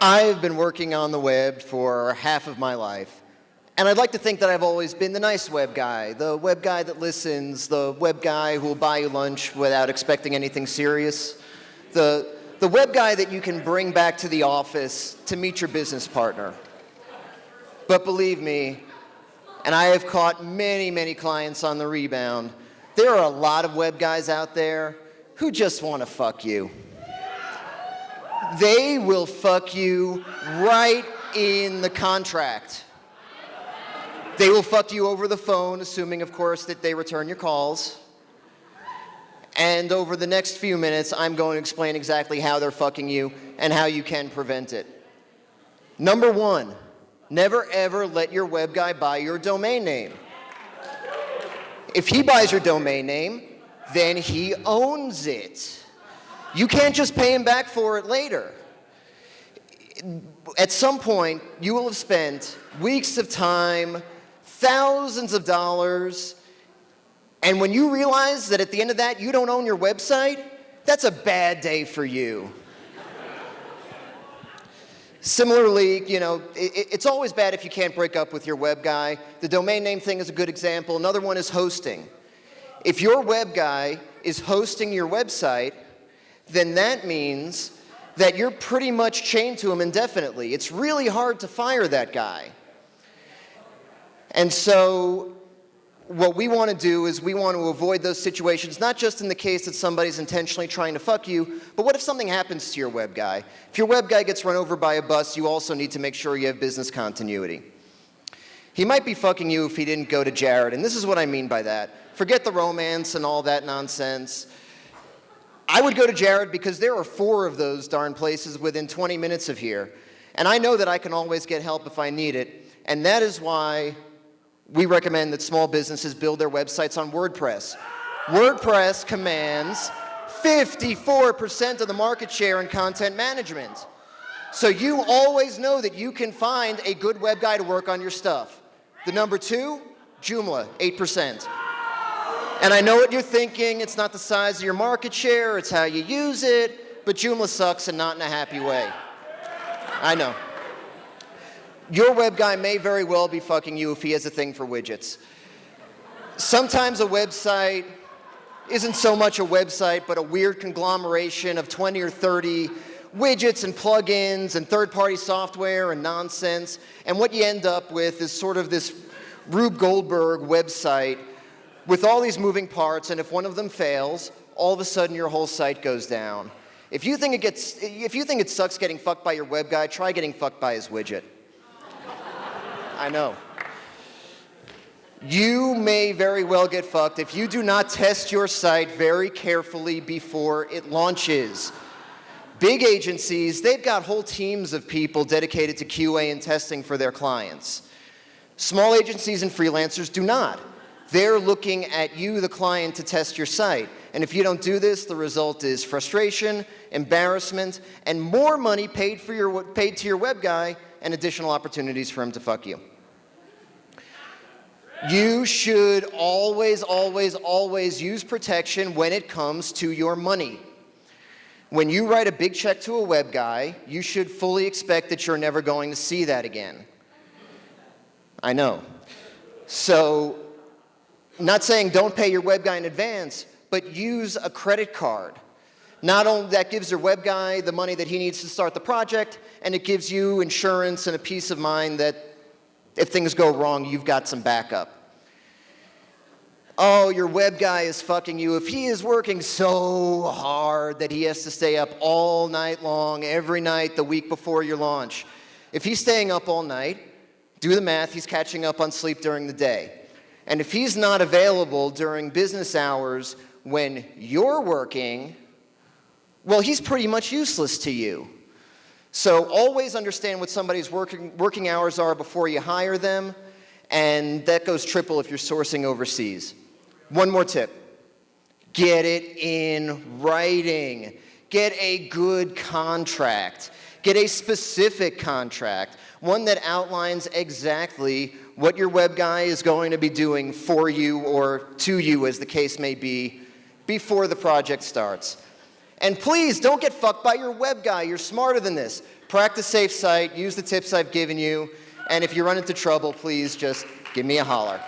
I've been working on the web for half of my life. And I'd like to think that I've always been the nice web guy, the web guy that listens, the web guy who will buy you lunch without expecting anything serious, the web guy that you can bring back to the office to meet your business partner. But believe me, and I have caught many, many clients on the rebound, there are a lot of web guys out there who just want to fuck you. They will fuck you right in the contract. They will fuck you over the phone, assuming, of course, that they return your calls. And over the next few minutes, I'm going to explain exactly how they're fucking you and how you can prevent it. Number one, never ever let your web guy buy your domain name. If he buys your domain name, then he owns it. You can't just pay him back for it later. At some point, you will have spent weeks of time, thousands of dollars, and when you realize that at the end of that, you don't own your website, that's a bad day for you. Similarly, it's always bad if you can't break up with your web guy. The domain name thing is a good example. Another one is hosting. If your web guy is hosting your website, then that means that you're pretty much chained to him indefinitely. It's really hard to fire that guy. And so what we want to do is we want to avoid those situations, not just in the case that somebody's intentionally trying to fuck you, but what if something happens to your web guy? If your web guy gets run over by a bus, you also need to make sure you have business continuity. He might be fucking you if he didn't go to Jared, and this is what I mean by that. Forget the romance and all that nonsense. I would go to Jared because there are 4 of those darn places within 20 minutes of here. And I know that I can always get help if I need it. And that is why we recommend that small businesses build their websites on WordPress. WordPress commands 54% of the market share in content management. So you always know that you can find a good web guy to work on your stuff. The number 2, Joomla, 8%. And I know what you're thinking, it's not the size of your market share, it's how you use it, but Joomla sucks and not in a happy way. I know. Your web guy may very well be fucking you if he has a thing for widgets. Sometimes a website isn't so much a website, but a weird conglomeration of 20 or 30 widgets and plugins and third-party software and nonsense. And what you end up with is sort of this Rube Goldberg website with all these moving parts, and if one of them fails, all of a sudden your whole site goes down. If you think it sucks getting fucked by your web guy, try getting fucked by his widget. I know. You may very well get fucked if you do not test your site very carefully before it launches. Big agencies, they've got whole teams of people dedicated to QA and testing for their clients. Small agencies and freelancers do not. They're looking at you, the client, to test your site. And if you don't do this, the result is frustration, embarrassment, and more money paid to your web guy and additional opportunities for him to fuck you. You should always, always, always use protection when it comes to your money. When you write a big check to a web guy, you should fully expect that you're never going to see that again. I know. So, not saying don't pay your web guy in advance, but use a credit card. Not only that gives your web guy the money that he needs to start the project, and it gives you insurance and a peace of mind that if things go wrong, you've got some backup. Oh, your web guy is fucking you. If he is working so hard that he has to stay up all night long, every night the week before your launch, if he's staying up all night, do the math, he's catching up on sleep during the day. And if he's not available during business hours when you're working, well, he's pretty much useless to you. So always understand what somebody's working hours are before you hire them, and that goes triple if you're sourcing overseas. One more tip. Get it in writing. Get a good contract. Get a specific contract, one that outlines exactly what your web guy is going to be doing for you or to you, as the case may be, before the project starts. And please don't get fucked by your web guy. You're smarter than this. Practice safe site, use the tips I've given you, and if you run into trouble, please just give me a holler.